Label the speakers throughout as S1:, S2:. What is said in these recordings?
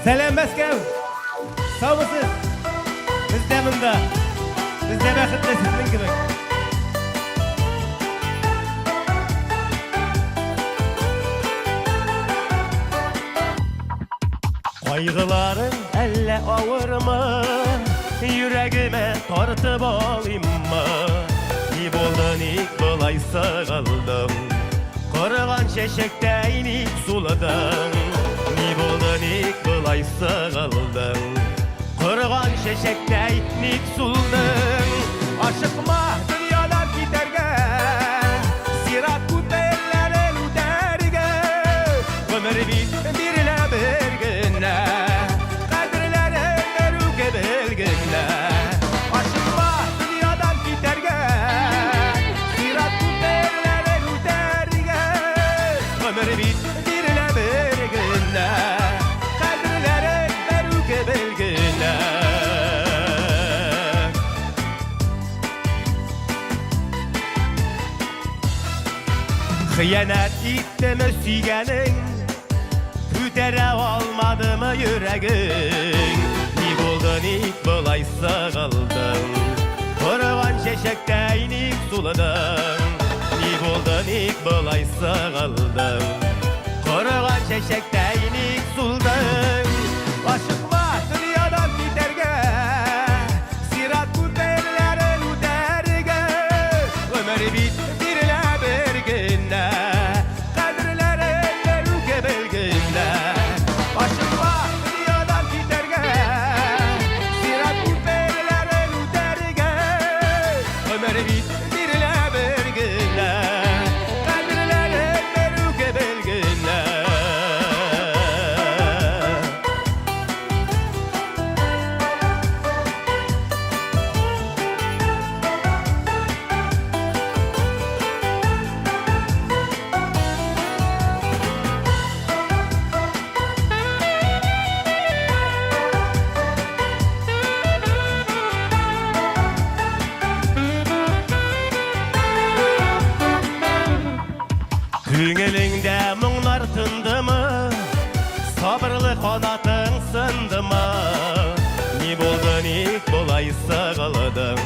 S1: Selam Moskov. Sağ mısın? Biz de bunda. Biz de bakıtlı sizin gibi. Kaygıların elle ağır mı? Yüreğime tartıp alayım mı? İyi buldun ilk bulaysa kaldım. Kırılan çeşekte inik suladım. İyi buldun ilk bulaysa kaldım. Kırılan çeşekte inik suladım. Aşıkma dünyadan giderge, sirat kutu ellere lüderge. Ömür birle bir güne, kadirlere veruge belgine. Aşıkma dünyadan giderge, sirat kutu ellere lüderge. Ömür birle bir güne, kadirlere veruge belgine. Hıyanet ettim sügenin, kütere olmadı mı yüreğin? Ne buldun ilk bulaysa kaldın, kırılan çeşekte inik suladın. Ne buldun ilk bulaysa kaldın, kırılan çeşekte inik suladın. Aşıkma dünyadan giderge, sirat kutu ellere lüderge. Ömür birle bir güne, kadirlere veruge belgine. Aşıkma dünyadan giderge, sirat kutu ellere lüderge. Ömür birle bir güne, kadirlere veruge belgine. Küngülünde muңlar tındı mı? Sabırlı kanatın sındı mı? Ne buldun ilk bulaysa kaldın,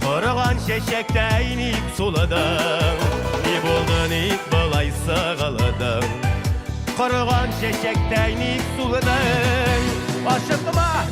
S1: kırılan çeşekte inip suladın. Ne buldun ilk bulaysa kaldın, kırılan çeşekte inip suladın. Aşıkma